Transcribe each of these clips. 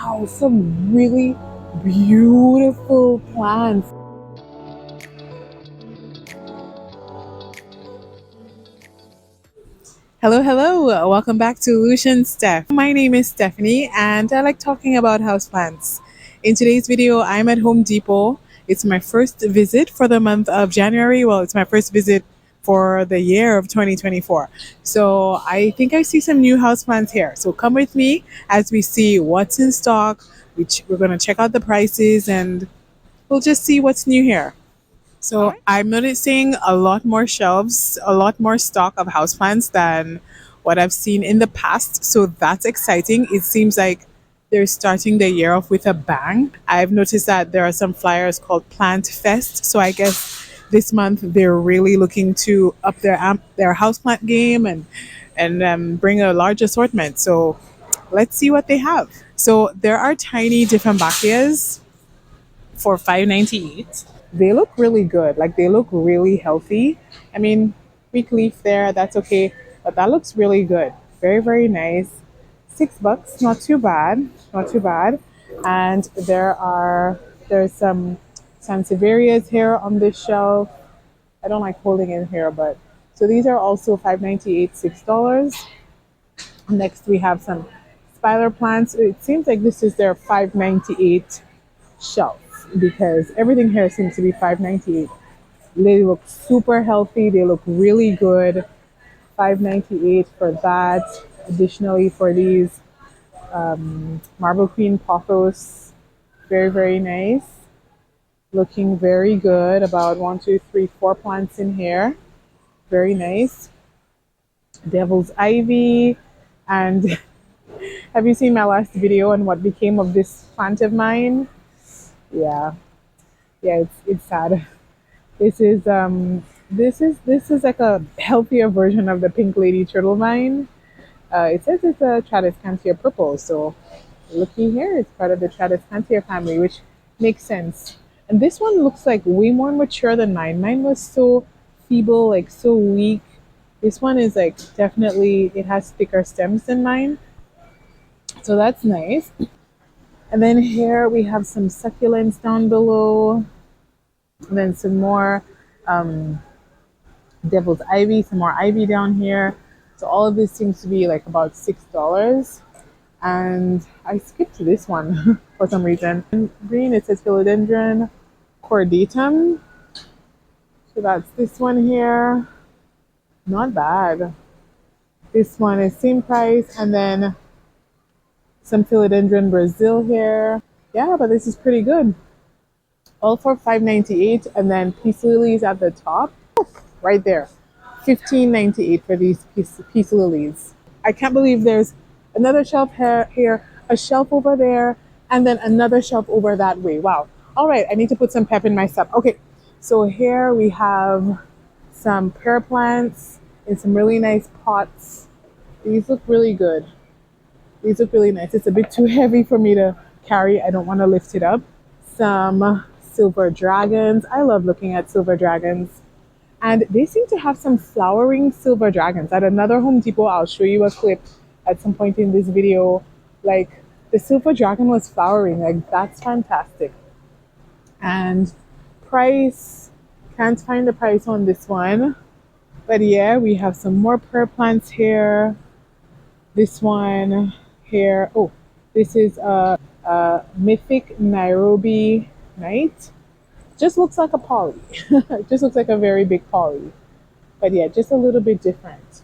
Wow, some really beautiful plants. Hello, hello. Welcome back to Lucian Steph. My name is Stephanie and I like talking about houseplants. In today's video, I'm at Home Depot. It's my first visit for the month of January. Well, it's my first visit for the year of 2024. So I think I see some new houseplants here. So come with me as we see what's in stock, which we're going to check out the prices and we'll just see what's new here. So I'm noticing a lot more shelves, a lot more stock of houseplants than what I've seen in the past. So that's exciting. It seems like they're starting the year off with a bang. I've noticed that there are some flyers called Plant Fest. So I guess this month they're really looking to up their houseplant game and bring a large assortment. So let's see what they have. So there are tiny Dieffenbachias for $5.98. They look really good. Like they look really healthy. I mean, weak leaf there, that's okay. But that looks really good. Very, very nice. $6, not too bad. Not too bad. And there's some Sansevierias here on this shelf. I don't like holding in here, but so these are also $5.98, $6. Next we have some spider plants. It seems like this is their $5.98 shelf, because everything here seems to be $5.98. They look super healthy. They look really good. $5.98 for that. Additionally, for these Marble Queen Pothos, very, very nice. Looking very good. About 1, 2, 3, 4 plants in here. Very nice. Devil's Ivy. And have you seen my last video on what became of this plant of mine? Yeah, it's sad. This is like a healthier version of the Pink Lady Turtle Vine. It says it's a Tradescantia purple, so looky here, it's part of the Tradescantia family, which makes sense. And this one looks like way more mature than mine. Mine was so feeble, like so weak. This one is like definitely, it has thicker stems than mine, so that's nice. And then here we have some succulents down below. And then some more Devil's Ivy, some more ivy down here. So all of this seems to be like about $6. And I skipped this one for some reason. In green, it says Philodendron cordatum. So that's this one here. Not bad. This one is same price. And then some Philodendron Brazil here. Yeah, but this is pretty good. All for $5.98, and then peace lilies at the top, right there, $15.98 for these peace lilies. I can't believe there's another shelf here, a shelf over there, and then another shelf over that way. Wow. All right, I need to put some pep in my step. Okay, so here we have some pear plants in some really nice pots. These look really good. These look really nice. It's a bit too heavy for me to carry. I don't want to lift it up. Some silver dragons. I love looking at silver dragons. And they seem to have some flowering silver dragons. At another Home Depot, I'll show you a clip at some point in this video. Like the silver dragon was flowering. Like that's fantastic. And price, can't find the price on this one. But yeah, we have some more pear plants here. This one here. Oh, this is a Mythic Nairobi Night. Just looks like a poly. Just looks like a very big poly. But yeah, just a little bit different.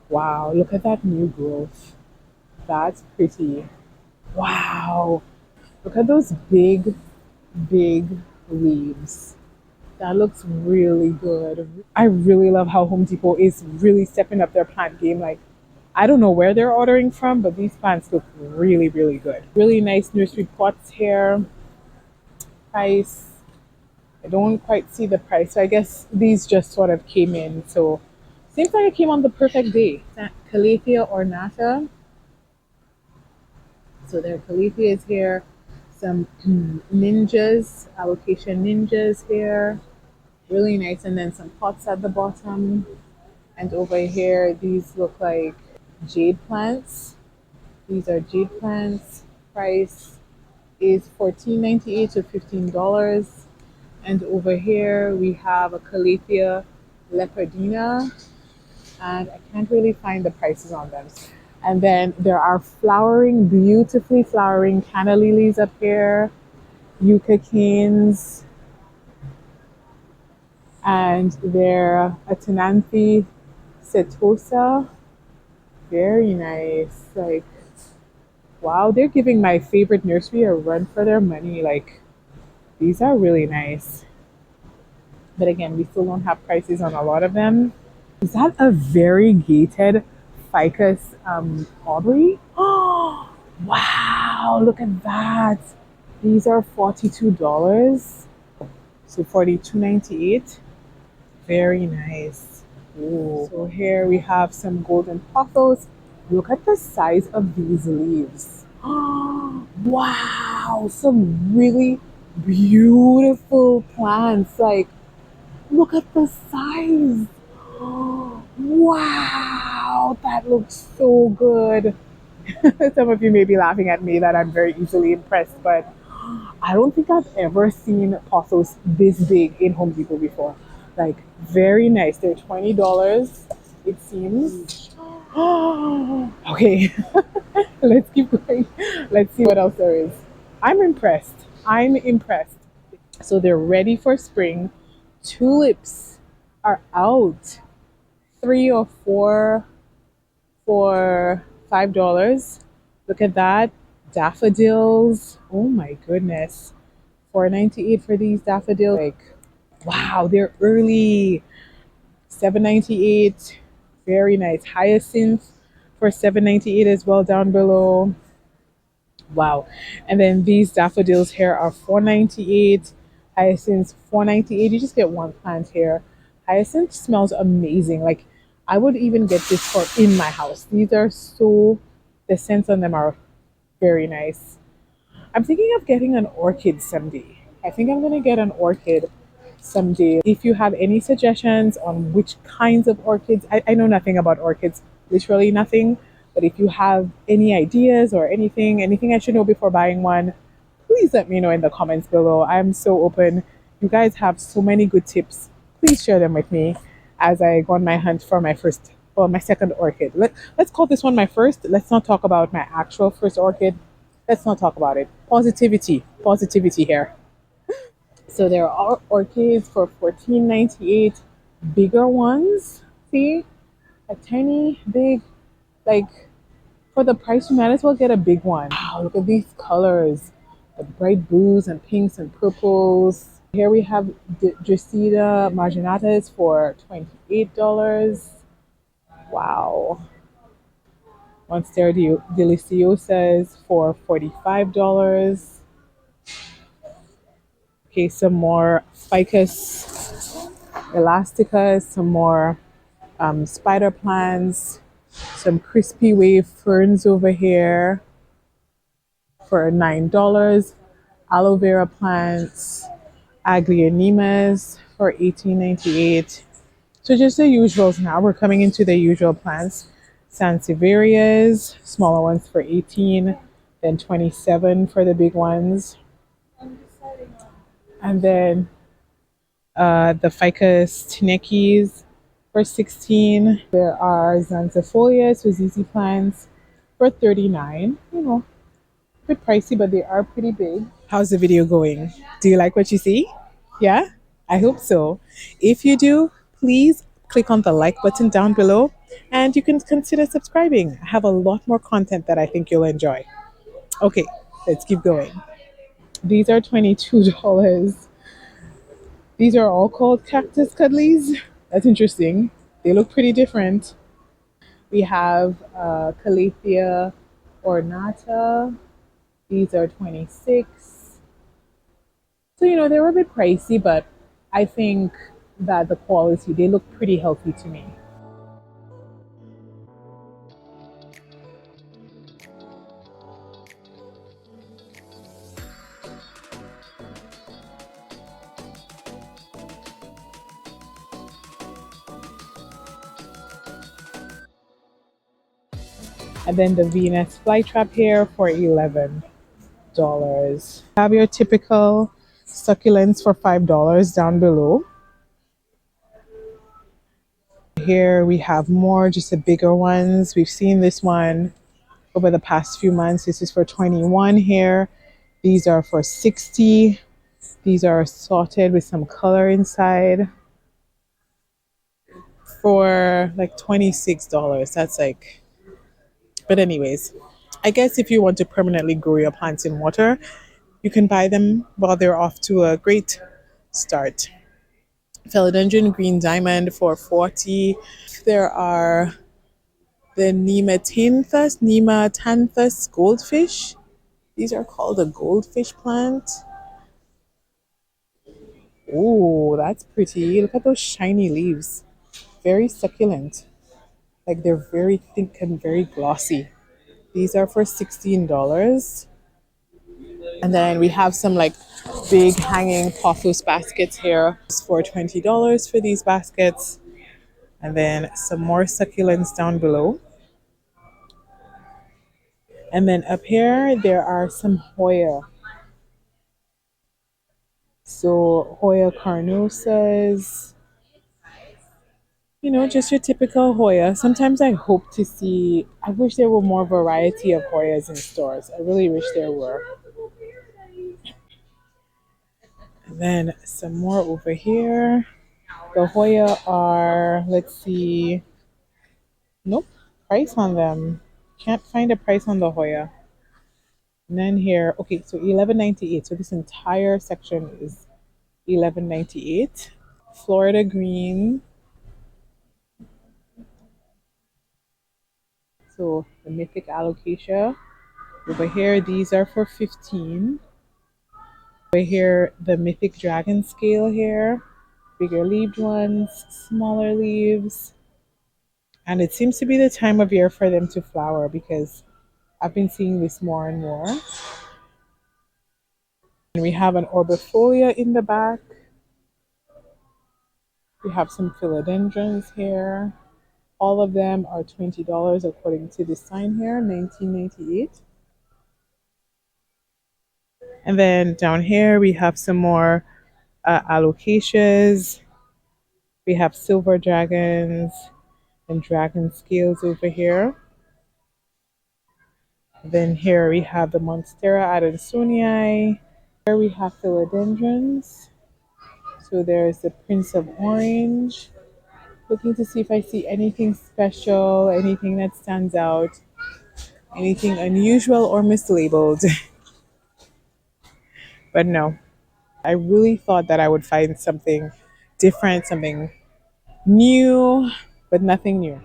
Wow, look at that new growth. That's pretty. Wow. Look at those big, big leaves. That looks really good. I really love how Home Depot is really stepping up their plant game. Like, I don't know where they're ordering from, but these plants look really, really good. Really nice nursery pots here. Price, I don't quite see the price. So I guess these just sort of came in. So seems like it came on the perfect day. Calathea ornata. So there are Calatheas here. Some ninjas, allocation ninjas here. Really nice. And then some pots at the bottom. And over here, these look like jade plants. These are jade plants. price is $14.98 to $15. And over here we have a Calathea leopardina, and I can't really find the prices on them. And then there are flowering, beautifully flowering canna lilies up here, yucca canes, and they're a Tenanthe setosa. Very nice. Like, wow, they're giving my favorite nursery a run for their money. Like, these are really nice. But again, we still don't have prices on a lot of them. Is that a variegated Ficus Aubrey? Oh, wow, look at that. These are $42. So $42.98. Very nice. Ooh. So here we have some golden pothos. Look at the size of these leaves. Oh, wow, some really beautiful plants. Like, look at the size. Oh, wow, that looks so good. Some of you may be laughing at me that I'm very easily impressed, but I don't think I've ever seen pothos this big in Home Depot before. Like, very nice. They're $20, it seems. Okay, let's keep going. Let's see what else there is. I'm impressed. I'm impressed. So they're ready for spring. Tulips are out. 3 or 4 for $5. Look at that. Daffodils. Oh my goodness. $4.98 for these daffodils. Like, wow, they're early. $7.98. Very nice. Hyacinth for $7.98 as well down below. Wow. And then these daffodils here are $4.98. Hyacinth $4.98. You just get one plant here. Hyacinth smells amazing. Like, I would even get this for in my house. These are so, the scents on them are very nice. I'm thinking of getting an orchid someday. I think I'm gonna get an orchid someday. If you have any suggestions on which kinds of orchids, I know nothing about orchids, literally nothing. But if you have any ideas or anything I should know before buying one, please let me know in the comments below. I'm so open. You guys have so many good tips. Please share them with me as I go on my hunt for my first, well, my second orchid. Let's call this one my first. Let's not talk about my actual first orchid. Let's not talk about it. Positivity here. So there are orchids for $14.98. Bigger ones. See? A tiny, big, like, for the price, you might as well get a big one. Wow, look at these colors. The bright blues and pinks and purples. Here we have Dracida marginatas for $28. Wow. Monstera deliciosas for $45. Okay, some more Ficus elasticas, some more spider plants, some crispy wave ferns over here for $9. Aloe vera plants, Aglaonemas for $18.98. So just the usuals now. We're coming into the usual plants. Sansevierias, smaller ones for $18, then $27 for the big ones. And then the Ficus tinekis for $16. There are Zanzifolias, Wazizi plants for $39. You know, a bit pricey, but they are pretty big. How's the video going? Do you like what you see? Yeah? I hope so. If you do, please click on the like button down below, and you can consider subscribing. I have a lot more content that I think you'll enjoy. Okay, let's keep going. These are $22. These are all called cactus cuddlies. That's interesting. They look pretty different. We have Calathea ornata. These are $26. So, you know, they were a bit pricey, but I think that the quality, they look pretty healthy to me. And then the Venus flytrap here for $11. Have your typical succulents for $5 down below. Here we have more, just the bigger ones. We've seen this one over the past few months. This is for 21 here. These are for 60. These are assorted with some color inside for like $26. That's like, but anyways, I guess if you want to permanently grow your plants in water, you can buy them while they're off to a great start. Philodendron green diamond for 40. There are the Nematanthus goldfish. These are called a goldfish plant. Oh, that's pretty. Look at those shiny leaves. Very succulent. Like they're very thick and very glossy. These are for $16. And then we have some like big hanging pothos baskets here. It's for $20 for these baskets. And then some more succulents down below. And then up here, there are some Hoya. So Hoya carnosas, you know, just your typical Hoya. Sometimes I hope to see, I wish there were more variety of Hoyas in stores. I really wish there were. And then some more over here. The Hoya are, let's see, nope, price on them. Can't find a price on the Hoya. And then here, okay, so $11.98. So this entire section is $11.98. Florida green. So the mythic alocasia. Over here, these are for 15. Over here, the mythic dragon scale here. Bigger leaved ones, smaller leaves. And it seems to be the time of year for them to flower because I've been seeing this more and more. And we have an orbifolia in the back. We have some philodendrons here. All of them are $20 according to the sign here, $19.98. And then down here we have some more alocasias. We have silver dragons and dragon scales over here. Then here we have the Monstera adansonii. Here we have philodendrons. So there's the Prince of Orange. Looking to see if I see anything special, anything that stands out, anything unusual or mislabeled. But no, I really thought that I would find something different, something new, but nothing new.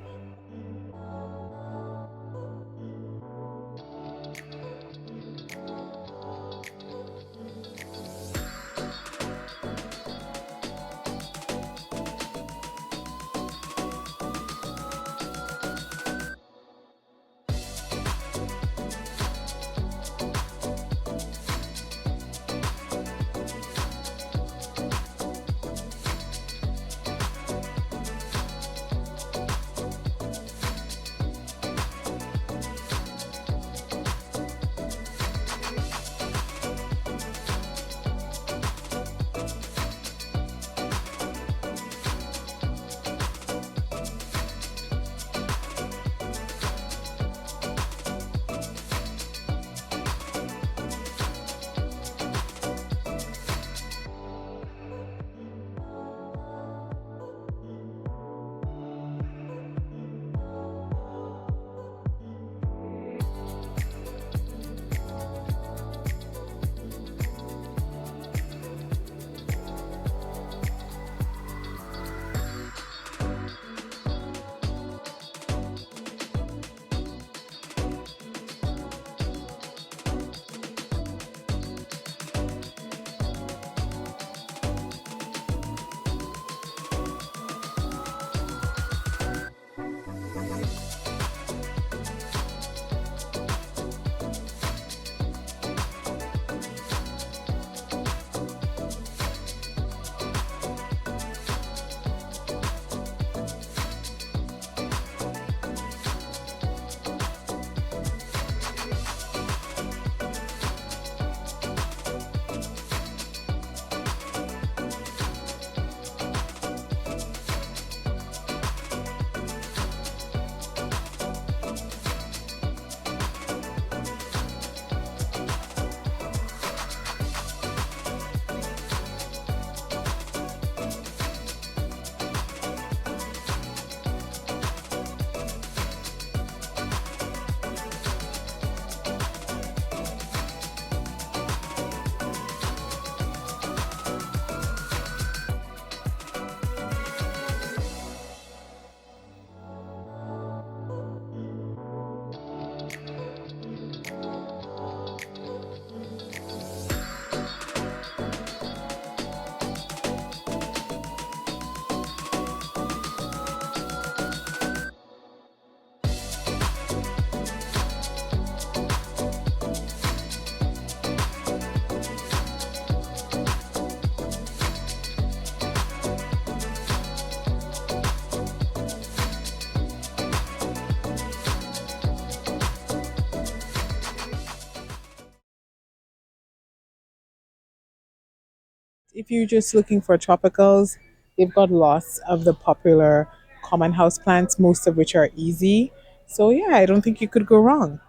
If you're just looking for tropicals, they've got lots of the popular common house plants, most of which are easy. So yeah, I don't think you could go wrong.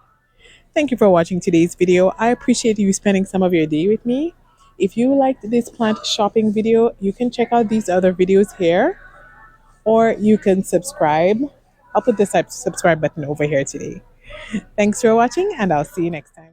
Thank you for watching today's video. I appreciate you spending some of your day with me. If you liked this plant shopping video, you can check out these other videos here, or you can subscribe. I'll put the subscribe button over here today. Thanks for watching, and I'll see you next time.